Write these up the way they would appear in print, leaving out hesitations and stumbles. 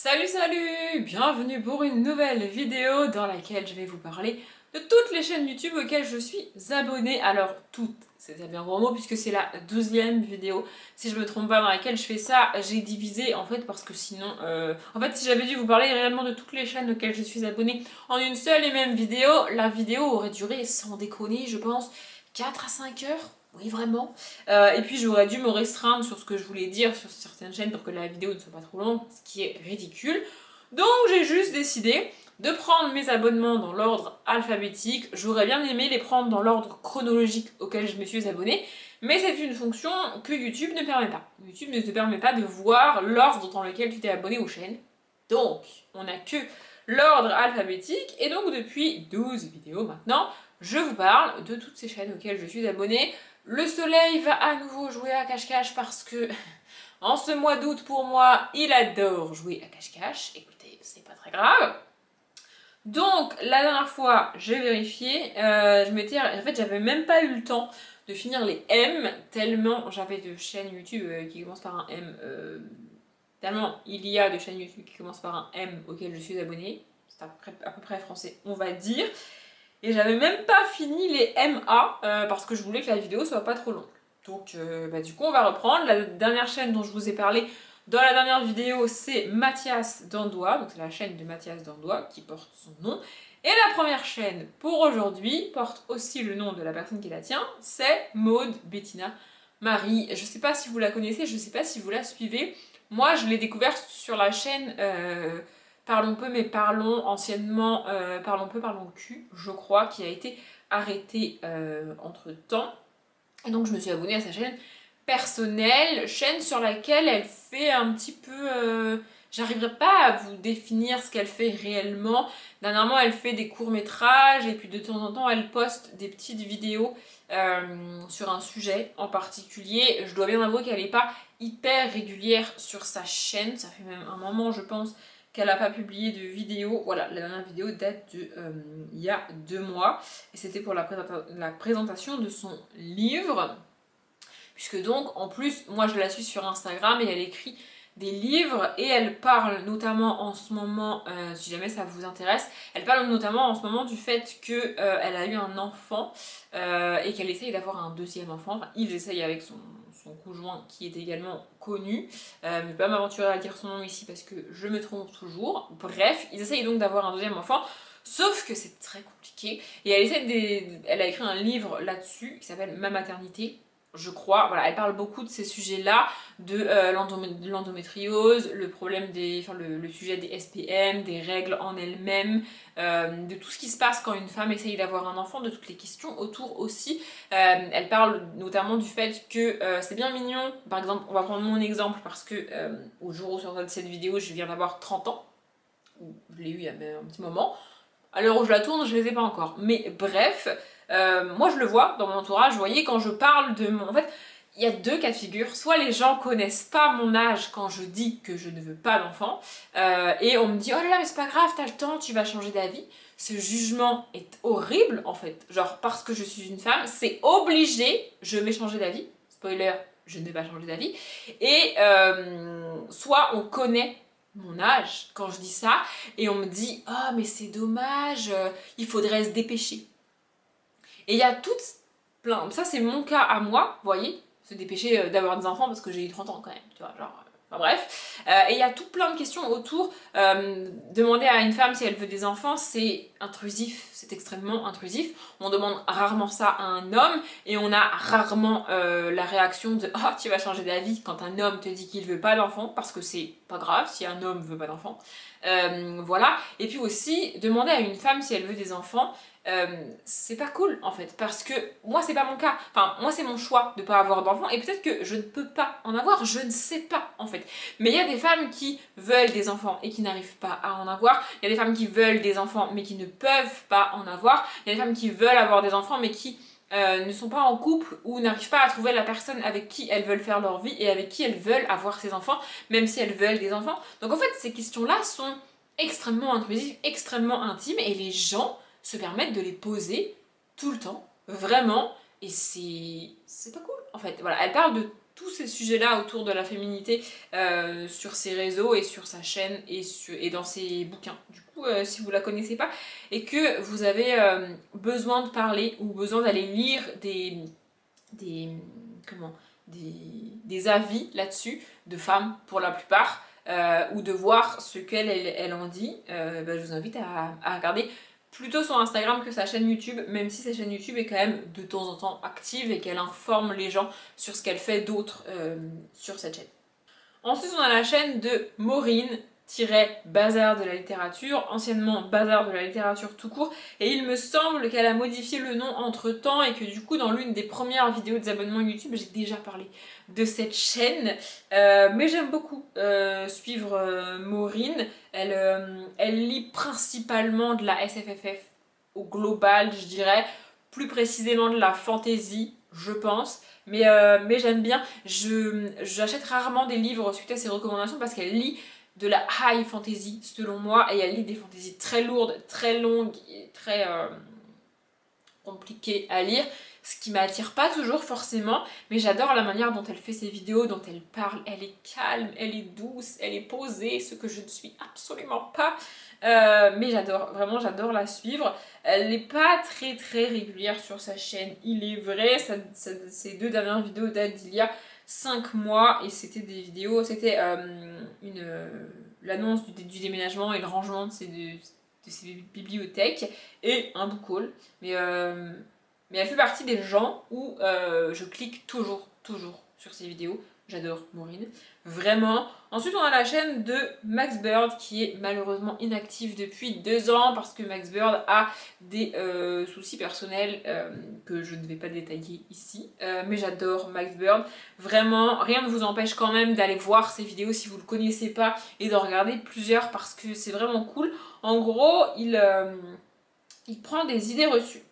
Salut, bienvenue pour une nouvelle vidéo dans laquelle je vais vous parler de toutes les chaînes YouTube auxquelles je suis abonnée. Alors toutes, c'est un bien gros mot puisque c'est la 12e vidéo, si je me trompe pas, dans laquelle je fais ça. J'ai divisé en fait parce que sinon, si j'avais dû vous parler réellement de toutes les chaînes auxquelles je suis abonnée en une seule et même vidéo, la vidéo aurait duré, sans déconner, je pense, 4 à 5 heures. Oui, vraiment. Et puis j'aurais dû me restreindre sur ce que je voulais dire sur certaines chaînes pour que la vidéo ne soit pas trop longue, ce qui est ridicule. Donc j'ai juste décidé de prendre mes abonnements dans l'ordre alphabétique. J'aurais bien aimé les prendre dans l'ordre chronologique auquel je me suis abonnée, mais c'est une fonction que YouTube ne permet pas. YouTube ne te permet pas de voir l'ordre dans lequel tu t'es abonné aux chaînes. Donc, on n'a que l'ordre alphabétique, et donc depuis 12 vidéos maintenant, je vous parle de toutes ces chaînes auxquelles je suis abonnée. Le soleil va à nouveau jouer à cache-cache parce que en ce mois d'août, pour moi, il adore jouer à cache-cache. Écoutez, c'est pas très grave. Donc, la dernière fois, j'ai vérifié, en fait, j'avais même pas eu le temps de finir les M, tellement j'avais de chaînes YouTube qui commencent par un M, tellement il y a de chaînes YouTube qui commencent par un M auxquelles je suis abonnée. C'est à peu près français, on va dire. Et j'avais même pas fini les MA parce que je voulais que la vidéo soit pas trop longue. Donc du coup on va reprendre. La dernière chaîne dont je vous ai parlé dans la dernière vidéo, c'est Mathias Dandois. Donc c'est la chaîne de Mathias Dandois qui porte son nom. Et la première chaîne pour aujourd'hui porte aussi le nom de la personne qui la tient, c'est Maud Bettina Marie. Je sais pas si vous la connaissez, je sais pas si vous la suivez. Moi je l'ai découverte sur la chaîne Parlons peu mais parlons, anciennement Parlons peu, parlons cul, je crois, qui a été arrêtée entre temps. Et donc je me suis abonnée à sa chaîne personnelle, chaîne sur laquelle elle fait un petit peu... J'arriverai pas à vous définir ce qu'elle fait réellement. Dernièrement, elle fait des courts-métrages et puis de temps en temps, elle poste des petites vidéos sur un sujet en particulier. Je dois bien avouer qu'elle n'est pas hyper régulière sur sa chaîne. Ça fait même un moment, je pense, qu'elle n'a pas publié de vidéo. Voilà, la dernière vidéo date de il y a 2 mois. Et c'était pour la présentation de son livre. Puisque donc, en plus, moi je la suis sur Instagram et elle écrit des livres et elle parle notamment en ce moment, si jamais ça vous intéresse, elle parle notamment en ce moment du fait qu'elle a eu un enfant et qu'elle essaye d'avoir un deuxième enfant. Enfin, ils essayent avec son conjoint qui est également connu. Je ne vais pas m'aventurer à dire son nom ici parce que je me trompe toujours. Bref, ils essayent donc d'avoir un deuxième enfant. Sauf que c'est très compliqué. Et elle a écrit un livre là-dessus qui s'appelle Ma maternité, je crois. Voilà, elle parle beaucoup de ces sujets-là, de l'endométriose, le problème le sujet des SPM, des règles en elles-mêmes, de tout ce qui se passe quand une femme essaye d'avoir un enfant, de toutes les questions autour aussi. Elle parle notamment du fait que c'est bien mignon. Par exemple, on va prendre mon exemple parce que au jour où sort cette vidéo, je viens d'avoir 30 ans. Je l'ai eu il y a même un petit moment. À l'heure où je la tourne, je les ai pas encore. Mais bref, moi je le vois dans mon entourage. Vous voyez, quand je parle de mon... En fait, il y a 2 cas de figure. Soit les gens connaissent pas mon âge quand je dis que je ne veux pas d'enfant. Et on me dit, oh là là, mais c'est pas grave, t'as le temps, tu vas changer d'avis. Ce jugement est horrible en fait. Genre, parce que je suis une femme, c'est obligé, je vais changer d'avis. Spoiler, je ne vais pas changer d'avis. Et soit on connaît mon âge quand je dis ça et on me dit oh mais c'est dommage, il faudrait se dépêcher. Et il y a toutes plein, ça c'est mon cas à moi, vous voyez, se dépêcher d'avoir des enfants parce que j'ai eu 30 ans quand même, tu vois, genre enfin bref. Et il y a tout plein de questions autour. Demander à une femme si elle veut des enfants, c'est intrusif, c'est extrêmement intrusif. On demande rarement ça à un homme et on a rarement la réaction de oh tu vas changer d'avis quand un homme te dit qu'il veut pas d'enfants, parce que c'est pas grave si un homme veut pas d'enfants. Voilà. Et puis aussi demander à une femme si elle veut des enfants. C'est pas cool en fait, parce que moi c'est pas mon cas, enfin moi c'est mon choix de pas avoir d'enfants et peut-être que je ne peux pas en avoir, je ne sais pas en fait, mais il y a des femmes qui veulent des enfants et qui n'arrivent pas à en avoir, il y a des femmes qui veulent des enfants mais qui ne peuvent pas en avoir, il y a des femmes qui veulent avoir des enfants mais qui ne sont pas en couple ou n'arrivent pas à trouver la personne avec qui elles veulent faire leur vie et avec qui elles veulent avoir ces enfants, même si elles veulent des enfants. Donc en fait ces questions là sont extrêmement intrusives, extrêmement intimes et les gens se permettre de les poser tout le temps, vraiment, et c'est pas cool en fait. Voilà, elle parle de tous ces sujets-là autour de la féminité sur ses réseaux et sur sa chaîne et dans ses bouquins. Du coup, si vous la connaissez pas et que vous avez besoin de parler ou besoin d'aller lire des avis là-dessus, de femmes pour la plupart, ou de voir ce qu'elle en dit, je vous invite à regarder plutôt son Instagram que sa chaîne YouTube, même si sa chaîne YouTube est quand même de temps en temps active et qu'elle informe les gens sur ce qu'elle fait d'autre sur cette chaîne. Ensuite, on a la chaîne de Maureen, Bazar de la littérature, anciennement Bazar de la littérature tout court, et il me semble qu'elle a modifié le nom entre temps et que du coup dans l'une des premières vidéos des abonnements YouTube j'ai déjà parlé de cette chaîne, mais j'aime beaucoup suivre Maureen. Elle lit principalement de la SFFF au global, je dirais, plus précisément de la fantasy, je pense. Mais j'aime bien, j'achète rarement des livres suite à ses recommandations parce qu'elle lit de la high fantasy selon moi, et elle lit des fantaisies très lourdes, très longues et très compliquées à lire, ce qui m'attire pas toujours forcément, mais j'adore la manière dont elle fait ses vidéos, dont elle parle. Elle est calme, elle est douce, elle est posée, ce que je ne suis absolument pas. Mais j'adore, vraiment j'adore la suivre. Elle n'est pas très régulière sur sa chaîne, il est vrai. Ces 2 dernières vidéos datent d'il y a 5 mois et c'était des vidéos, c'était l'annonce du déménagement et le rangement de ses bibliothèques et un book haul. Mais elle fait partie des gens où je clique toujours sur ces vidéos. J'adore Maureen, vraiment. Ensuite, on a la chaîne de Max Bird qui est malheureusement inactive depuis 2 ans parce que Max Bird a des soucis personnels que je ne vais pas détailler ici. Mais j'adore Max Bird. Vraiment, rien ne vous empêche quand même d'aller voir ses vidéos si vous ne le connaissez pas et d'en regarder plusieurs parce que c'est vraiment cool. En gros, il prend des idées reçues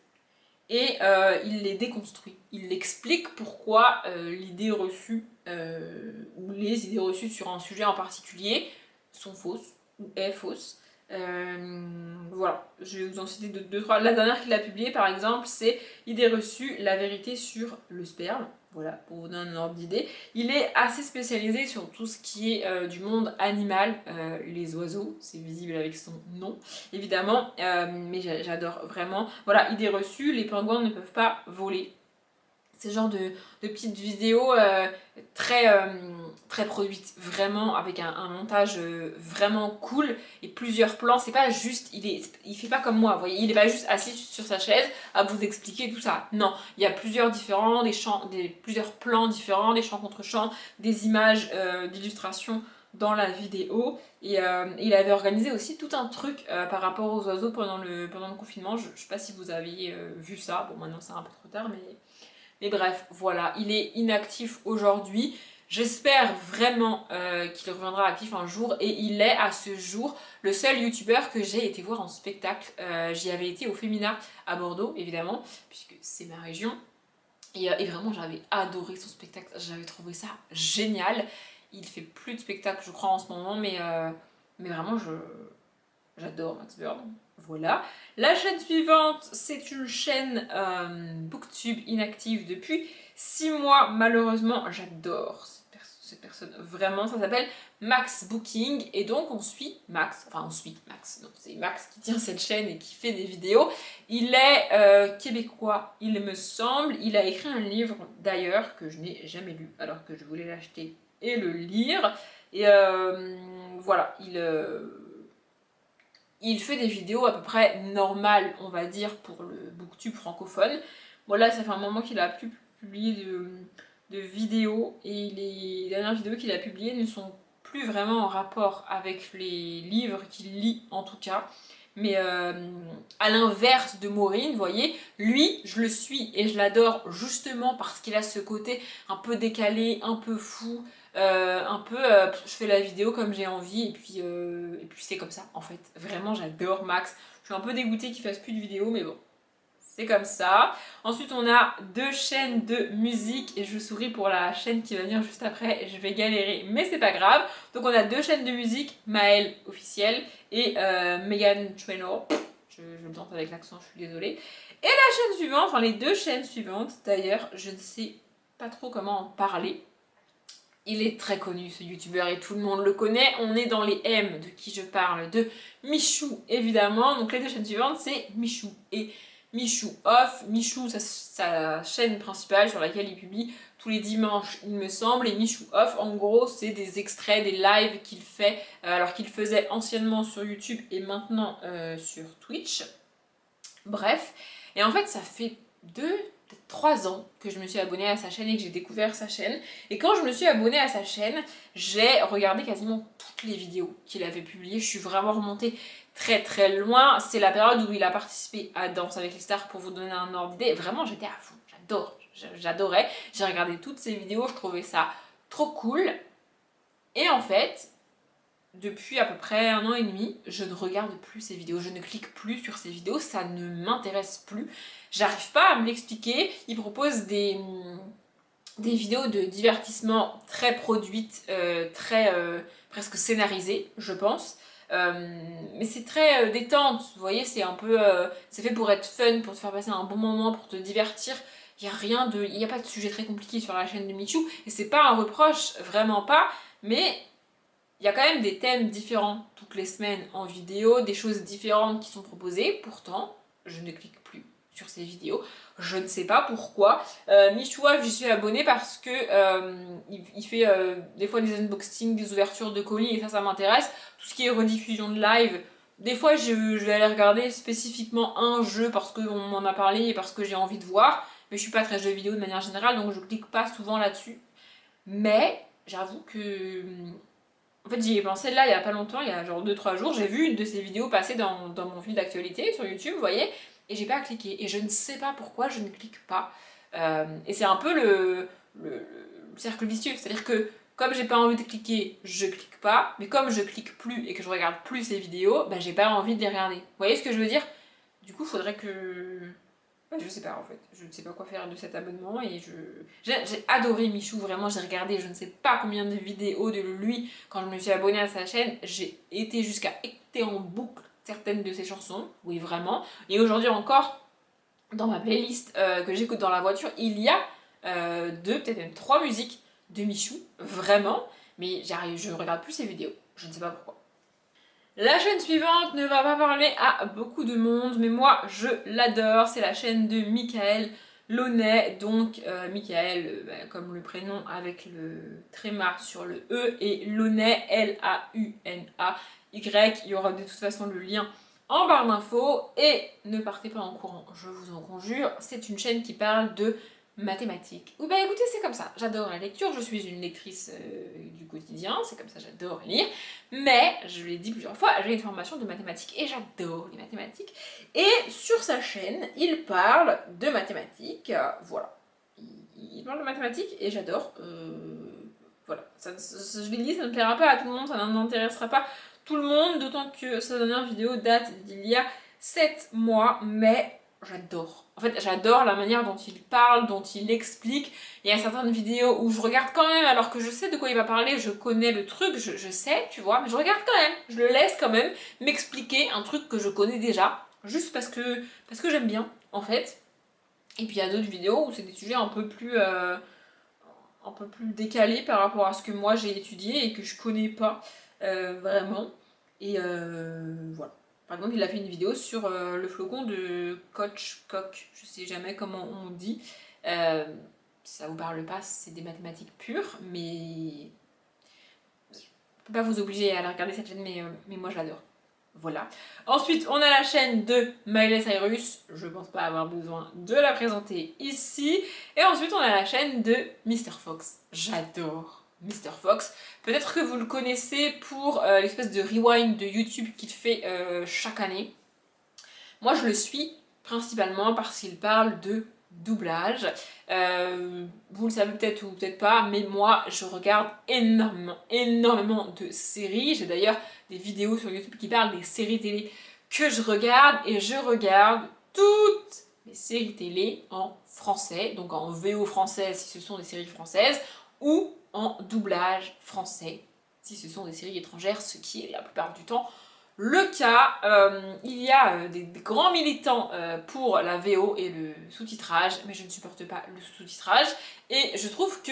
et il les déconstruit. Il explique pourquoi l'idée reçue ou les idées reçues sur un sujet en particulier sont fausses ou est fausse. Voilà, je vais vous en citer 2-3. La dernière qu'il a publiée par exemple, c'est idée reçue, la vérité sur le sperme. Voilà, pour vous donner un ordre d'idée. Il est assez spécialisé sur tout ce qui est du monde animal, les oiseaux, c'est visible avec son nom, évidemment, mais j'adore vraiment. Voilà, idée reçue, les pingouins ne peuvent pas voler. C'est ce genre de petites vidéos très produites, vraiment, avec un montage vraiment cool et plusieurs plans. C'est pas juste, il fait pas comme moi, vous voyez, il est pas juste assis sur sa chaise à vous expliquer tout ça. Non, il y a plusieurs différents, plusieurs plans différents, des champs contre champs, des images d'illustration dans la vidéo. Et il avait organisé aussi tout un truc par rapport aux oiseaux pendant le confinement. Je sais pas si vous aviez vu ça, bon maintenant c'est un peu trop tard, mais bref, voilà, il est inactif aujourd'hui. J'espère vraiment qu'il reviendra actif un jour, et il est à ce jour le seul youtubeur que j'ai été voir en spectacle. J'y avais été au Femina à Bordeaux, évidemment, puisque c'est ma région. Et vraiment, j'avais adoré son spectacle, j'avais trouvé ça génial. Il fait plus de spectacles, je crois, en ce moment, mais vraiment, j'adore Max Bird. Voilà. La chaîne suivante, c'est une chaîne Booktube inactive depuis 6 mois. Malheureusement, j'adore cette personne. Vraiment, ça s'appelle Max Booking. Et donc, on suit Max. Enfin, on suit Max. Non, c'est Max qui tient cette chaîne et qui fait des vidéos. Il est québécois, il me semble. Il a écrit un livre, d'ailleurs, que je n'ai jamais lu, alors que je voulais l'acheter et le lire. Et voilà, il fait des vidéos à peu près normales, on va dire, pour le booktube francophone. Bon là, ça fait un moment qu'il a plus publié de vidéos, et les dernières vidéos qu'il a publiées ne sont plus vraiment en rapport avec les livres qu'il lit en tout cas. Mais à l'inverse de Maureen, vous voyez, lui, je le suis et je l'adore justement parce qu'il a ce côté un peu décalé, un peu fou, je fais la vidéo comme j'ai envie, et puis c'est comme ça en fait. Vraiment, j'adore Max. Je suis un peu dégoûtée qu'il fasse plus de vidéos, mais bon, c'est comme ça. Ensuite, on a 2 chaînes de musique, et je souris pour la chaîne qui va venir juste après, je vais galérer, mais c'est pas grave. Donc on a 2 chaînes de musique, Maëlle officielle et Megan Trainor. Je le tente avec l'accent, je suis désolée. Et la chaîne suivante, enfin les 2 chaînes suivantes d'ailleurs, je ne sais pas trop comment en parler. Il est très connu ce youtubeur et tout le monde le connaît. On est dans les M de qui je parle, de Michou évidemment. Donc les deux chaînes suivantes c'est Michou et Michou Off. Michou, sa chaîne principale sur laquelle il publie tous les dimanches il me semble. Et Michou Off en gros c'est des extraits, des lives qu'il fait alors qu'il faisait anciennement sur YouTube et maintenant sur Twitch. Bref, et en fait ça fait 3 ans que je me suis abonnée à sa chaîne et que j'ai découvert sa chaîne. Et quand je me suis abonnée à sa chaîne, j'ai regardé quasiment toutes les vidéos qu'il avait publiées. Je suis vraiment remontée très très loin. C'est la période où il a participé à Danse avec les stars, pour vous donner un ordre d'idée. Vraiment, j'étais à fond. J'adorais. J'ai regardé toutes ses vidéos, je trouvais ça trop cool. Et en fait, depuis à peu près 1 an et demi, je ne regarde plus ces vidéos, je ne clique plus sur ces vidéos, ça ne m'intéresse plus. J'arrive pas à me l'expliquer. Il propose des vidéos de divertissement très produites, très presque scénarisées, je pense. Mais c'est très détente, vous voyez, c'est un peu... c'est fait pour être fun, pour te faire passer un bon moment, pour te divertir. Il n'y a pas de sujet très compliqué sur la chaîne de Michou, et c'est pas un reproche, vraiment pas, mais... il y a quand même des thèmes différents toutes les semaines en vidéo, des choses différentes qui sont proposées. Pourtant, je ne clique plus sur ces vidéos. Je ne sais pas pourquoi. Michouaf, j'y suis abonnée parce que il fait des fois des unboxings, des ouvertures de colis et ça m'intéresse. Tout ce qui est rediffusion de live, des fois je vais aller regarder spécifiquement un jeu parce qu'on m'en a parlé et parce que j'ai envie de voir. Mais je suis pas très jeu vidéo de manière générale, donc je clique pas souvent là-dessus. Mais j'avoue que... en fait, j'y ai pensé là, il y a pas longtemps, il y a genre 2-3 jours, j'ai vu une de ces vidéos passer dans mon fil d'actualité sur YouTube, vous voyez, et j'ai pas cliqué. Et je ne sais pas pourquoi je ne clique pas. Et c'est un peu le cercle vicieux, c'est-à-dire que comme j'ai pas envie de cliquer, je clique pas, mais comme je clique plus et que je regarde plus ces vidéos, bah j'ai pas envie de les regarder. Vous voyez ce que je veux dire? Du coup, faudrait que... je sais pas en fait, je ne sais pas quoi faire de cet abonnement et j'ai adoré Michou, vraiment j'ai regardé je ne sais pas combien de vidéos de lui quand je me suis abonnée à sa chaîne, j'ai été jusqu'à écouter en boucle certaines de ses chansons, oui vraiment, et aujourd'hui encore dans ma playlist que j'écoute dans la voiture, il y a peut-être même 3 musiques de Michou, vraiment, mais je regarde plus ses vidéos, je ne sais pas pourquoi. La chaîne suivante ne va pas parler à beaucoup de monde, mais moi je l'adore, c'est la chaîne de Michael Launay, donc Michael comme le prénom avec le tréma sur le E et Launay Launay, il y aura de toute façon le lien en barre d'infos et ne partez pas en courant, je vous en conjure, c'est une chaîne qui parle de mathématiques. Ou bah écoutez, c'est comme ça, j'adore la lecture, je suis une lectrice du quotidien, c'est comme ça, j'adore lire, mais, je l'ai dit plusieurs fois, j'ai une formation de mathématiques et j'adore les mathématiques. Et sur sa chaîne, il parle de mathématiques, voilà. Il parle de mathématiques et j'adore, voilà. Je l'ai dit, ça ne plaira pas à tout le monde, ça n'intéressera pas tout le monde, d'autant que sa dernière vidéo date d'il y a 7 mois, mais... j'adore. En fait, j'adore la manière dont il parle, dont il explique. Il y a certaines vidéos où je regarde quand même, alors que je sais de quoi il va parler, je connais le truc, je sais, tu vois, mais je regarde quand même. Je le laisse quand même m'expliquer un truc que je connais déjà, juste parce que j'aime bien, en fait. Et puis il y a d'autres vidéos où c'est des sujets un peu plus décalés par rapport à ce que moi j'ai étudié et que je connais pas vraiment. Et voilà. Par exemple, il a fait une vidéo sur le flocon de Coq, je sais jamais comment on dit. Si ça vous parle pas, c'est des mathématiques pures, mais je peux pas vous obliger à aller regarder cette chaîne, mais moi je l'adore. Voilà. Ensuite, on a la chaîne de Miley Cyrus, je pense pas avoir besoin de la présenter ici. Et ensuite, on a la chaîne de Mr. Fox. J'adore Mr. Fox. Peut-être que vous le connaissez pour l'espèce de rewind de YouTube qu'il fait chaque année. Moi, je le suis principalement parce qu'il parle de doublage. Vous le savez peut-être ou peut-être pas, mais moi, je regarde énormément de séries. J'ai d'ailleurs des vidéos sur YouTube qui parlent des séries télé que je regarde, et je regarde toutes les séries télé en français, donc en VO française si ce sont des séries françaises, ou en doublage français si ce sont des séries étrangères, ce qui est la plupart du temps le cas. Il y a des grands militants pour la VO et le sous-titrage, mais je ne supporte pas le sous-titrage. Et je trouve que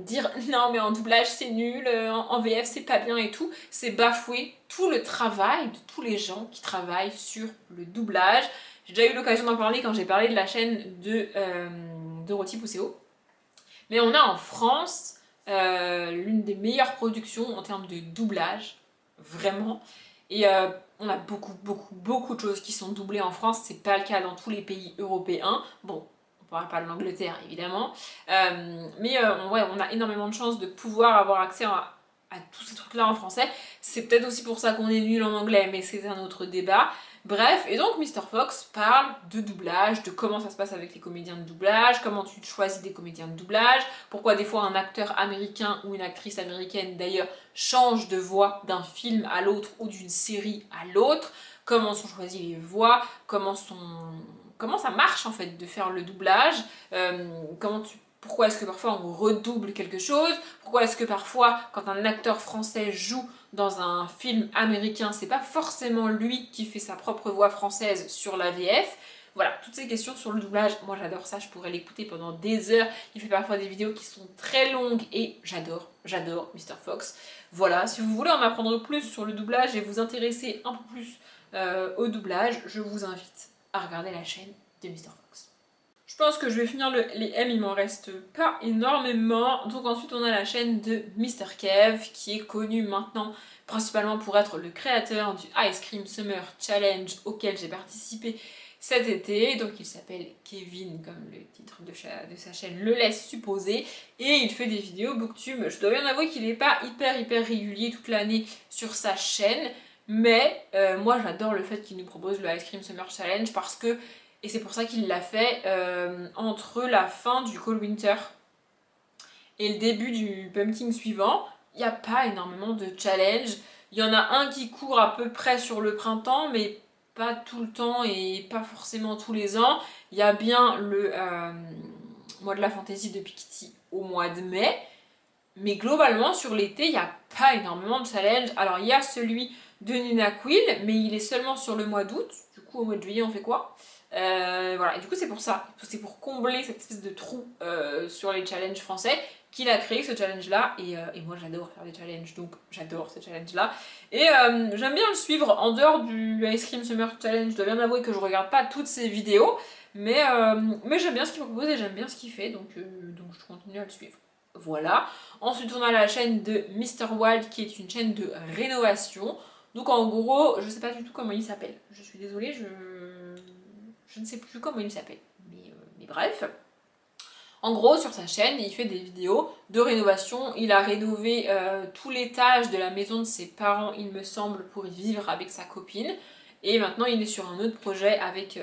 dire non mais en doublage c'est nul, en VF c'est pas bien et tout, c'est bafouer tout le travail de tous les gens qui travaillent sur le doublage. J'ai déjà eu l'occasion d'en parler quand j'ai parlé de la chaîne de Dorothy Pousseau. Mais on a en France l'une des meilleures productions en termes de doublage, vraiment. Et on a beaucoup de choses qui sont doublées en France, c'est pas le cas dans tous les pays européens. Bon, on ne parle pas de l'Angleterre évidemment, mais ouais, on a énormément de chance de pouvoir avoir accès à tous ces trucs-là en français. C'est peut-être aussi pour ça qu'on est nul en anglais, mais c'est un autre débat. Bref, et donc Mr. Fox parle de doublage, de comment ça se passe avec les comédiens de doublage, comment tu choisis des comédiens de doublage, pourquoi des fois un acteur américain ou une actrice américaine d'ailleurs change de voix d'un film à l'autre ou d'une série à l'autre, comment sont choisies les voix, comment ça marche en fait de faire le doublage, pourquoi est-ce que parfois on redouble quelque chose, pourquoi est-ce que parfois quand un acteur français joue dans un film américain, c'est pas forcément lui qui fait sa propre voix française sur la VF. Voilà, toutes ces questions sur le doublage, moi j'adore ça, je pourrais l'écouter pendant des heures. Il fait parfois des vidéos qui sont très longues et j'adore Mr. Fox. Voilà, si vous voulez en apprendre plus sur le doublage et vous intéresser un peu plus au doublage, je vous invite à regarder la chaîne de Mr. Fox. Je pense que je vais finir les M, il m'en reste pas énormément. Donc ensuite on a la chaîne de Mr. Kev qui est connu maintenant principalement pour être le créateur du Ice Cream Summer Challenge auquel j'ai participé cet été. Donc il s'appelle Kevin comme le titre de sa chaîne le laisse supposer. Et il fait des vidéos booktube. Je dois bien avouer qu'il n'est pas hyper régulier toute l'année sur sa chaîne. Mais moi j'adore le fait qu'il nous propose le Ice Cream Summer Challenge parce que et c'est pour ça qu'il l'a fait entre la fin du Cold Winter et le début du pumpkin suivant. Il n'y a pas énormément de challenges. Il y en a un qui court à peu près sur le printemps, mais pas tout le temps et pas forcément tous les ans. Il y a bien le mois de la fantaisie de Picti au mois de mai. Mais globalement, sur l'été, il n'y a pas énormément de challenges. Alors, il y a celui de Nina Quill, mais il est seulement sur le mois d'août. Du coup, au mois de juillet, on fait quoi ? Voilà, et du coup c'est pour ça, c'est pour combler cette espèce de trou sur les challenges français qu'il a créé ce challenge là et moi j'adore faire des challenges donc j'adore ce challenge là et j'aime bien le suivre en dehors du Ice Cream Summer Challenge. Je dois bien avouer que je regarde pas toutes ses vidéos mais j'aime bien ce qu'il propose et j'aime bien ce qu'il fait donc je continue à le suivre. Voilà, ensuite on a la chaîne de Mr. Wild qui est une chaîne de rénovation. Donc en gros, je sais pas du tout comment il s'appelle, je suis désolée, je ne sais plus comment il s'appelle, mais bref. En gros, sur sa chaîne, il fait des vidéos de rénovation. Il a rénové tout l'étage de la maison de ses parents, il me semble, pour y vivre avec sa copine. Et maintenant, il est sur un autre projet avec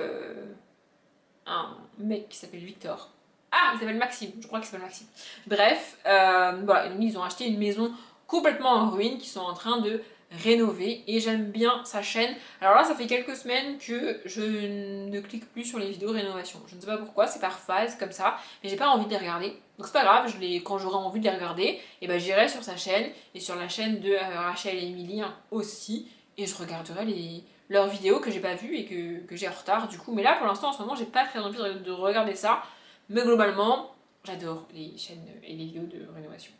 un mec qui s'appelle Victor. Ah, il s'appelle Maxime, je crois qu'il s'appelle Maxime. Bref, voilà, ils ont acheté une maison complètement en ruine qu'ils sont en train de rénover et j'aime bien sa chaîne. Alors là, ça fait quelques semaines que je ne clique plus sur les vidéos rénovation. Je ne sais pas pourquoi, c'est par phase comme ça, mais j'ai pas envie de les regarder. Donc c'est pas grave, quand j'aurai envie de les regarder, et ben j'irai sur sa chaîne et sur la chaîne de Rachel et Emily aussi et je regarderai leurs vidéos que j'ai pas vues et que j'ai en retard du coup. Mais là pour l'instant en ce moment j'ai pas très envie de regarder ça. Mais globalement, j'adore les chaînes et les vidéos de rénovation.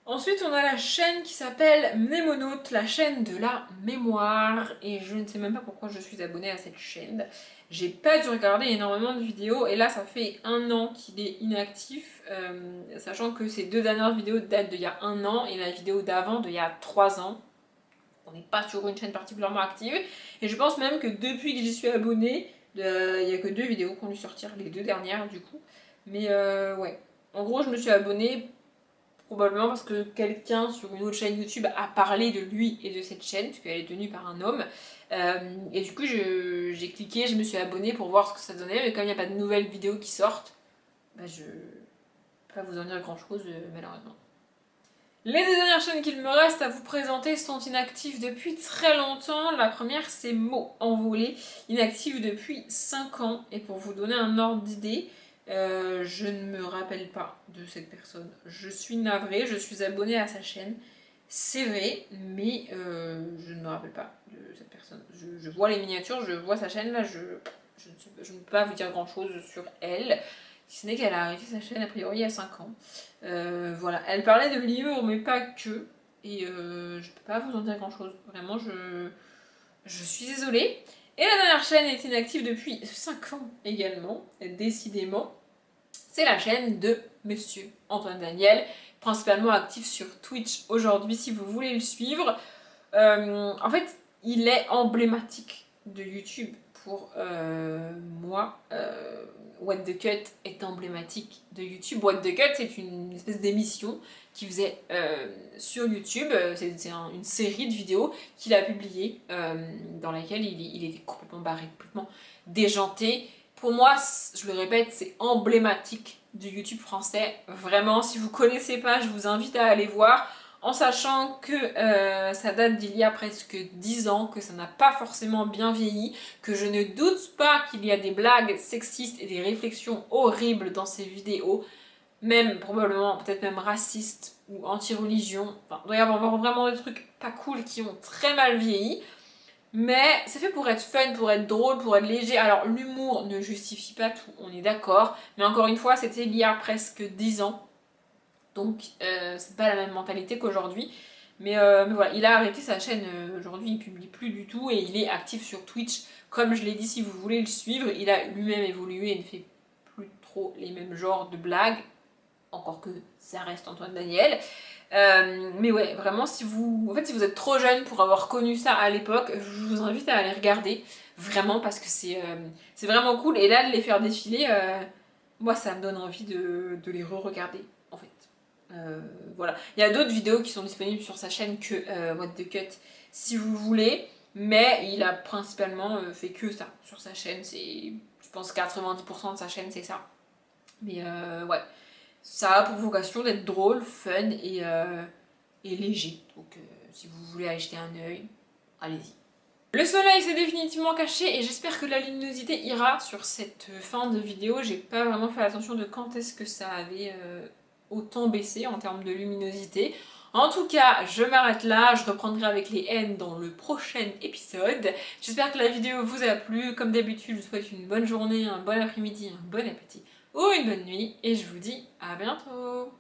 Ensuite, on a la chaîne qui s'appelle Mnémonaute, la chaîne de la mémoire. Et je ne sais même pas pourquoi je suis abonnée à cette chaîne. J'ai pas dû regarder énormément de vidéos. Et là, ça fait 1 an qu'il est inactif. Sachant que ces 2 dernières vidéos datent d'il y a 1 an. Et la vidéo d'avant d'il y a 3 ans. On n'est pas sur une chaîne particulièrement active. Et je pense même que depuis que j'y suis abonnée, il n'y a que 2 vidéos qui ont dû sortir. Les 2 dernières, du coup. Mais ouais. En gros, je me suis abonnée probablement parce que quelqu'un sur une autre chaîne YouTube a parlé de lui et de cette chaîne, parce qu'elle est tenue par un homme. Et du coup, j'ai cliqué, je me suis abonnée pour voir ce que ça donnait, mais comme il n'y a pas de nouvelles vidéos qui sortent, bah je ne peux pas vous en dire grand chose malheureusement. Les 2 dernières chaînes qu'il me reste à vous présenter sont inactives depuis très longtemps. La première, c'est Mots Envolés, inactive depuis 5 ans. Et pour vous donner un ordre d'idée, je ne me rappelle pas de cette personne. Je suis navrée, je suis abonnée à sa chaîne, c'est vrai, mais je ne me rappelle pas de cette personne. Je vois les miniatures, je vois sa chaîne là, je ne peux pas vous dire grand chose sur elle, si ce n'est qu'elle a arrêté sa chaîne a priori il y a 5 ans. Voilà, elle parlait de livres, mais pas que, et je peux pas vous en dire grand chose. Vraiment, je suis désolée. Et la dernière chaîne est inactive depuis 5 ans également, décidément. C'est la chaîne de Monsieur Antoine Daniel, principalement actif sur Twitch aujourd'hui si vous voulez le suivre. En fait, il est emblématique de YouTube pour moi. What the Cut est emblématique de YouTube. What the Cut, c'est une espèce d'émission qu'il faisait sur YouTube. C'est une série de vidéos qu'il a publiées dans laquelle il était complètement barré, complètement déjanté. Pour moi, je le répète, c'est emblématique du YouTube français. Vraiment, si vous connaissez pas, je vous invite à aller voir. En sachant que ça date d'il y a presque 10 ans, que ça n'a pas forcément bien vieilli, que je ne doute pas qu'il y a des blagues sexistes et des réflexions horribles dans ces vidéos, même probablement, peut-être même racistes ou anti-religion. Enfin, il doit y avoir vraiment des trucs pas cool qui ont très mal vieilli. Mais c'est fait pour être fun, pour être drôle, pour être léger. Alors l'humour ne justifie pas tout, on est d'accord. Mais encore une fois, c'était il y a presque 10 ans. Donc c'est pas la même mentalité qu'aujourd'hui. Mais voilà, il a arrêté sa chaîne aujourd'hui, il publie plus du tout et il est actif sur Twitch. Comme je l'ai dit, si vous voulez le suivre, il a lui-même évolué et ne fait plus trop les mêmes genres de blagues. Encore que ça reste Antoine Daniel. Mais ouais, vraiment, si vous êtes trop jeune pour avoir connu ça à l'époque, je vous invite à aller regarder. Vraiment, parce que c'est vraiment cool. Et là, de les faire défiler, moi, ça me donne envie de les re-regarder, en fait. Voilà. Il y a d'autres vidéos qui sont disponibles sur sa chaîne que What the Cut, si vous voulez. Mais il a principalement fait que ça sur sa chaîne. C'est, je pense, 90% de sa chaîne, c'est ça. Mais ouais. Ça a pour vocation d'être drôle, fun et léger. Donc si vous voulez aller jeter un œil, allez-y. Le soleil s'est définitivement caché et j'espère que la luminosité ira sur cette fin de vidéo. J'ai pas vraiment fait attention de quand est-ce que ça avait autant baissé en termes de luminosité. En tout cas, je m'arrête là, je reprendrai avec les haines dans le prochain épisode. J'espère que la vidéo vous a plu. Comme d'habitude, je vous souhaite une bonne journée, un bon après-midi, un bon appétit ou une bonne nuit et je vous dis à bientôt.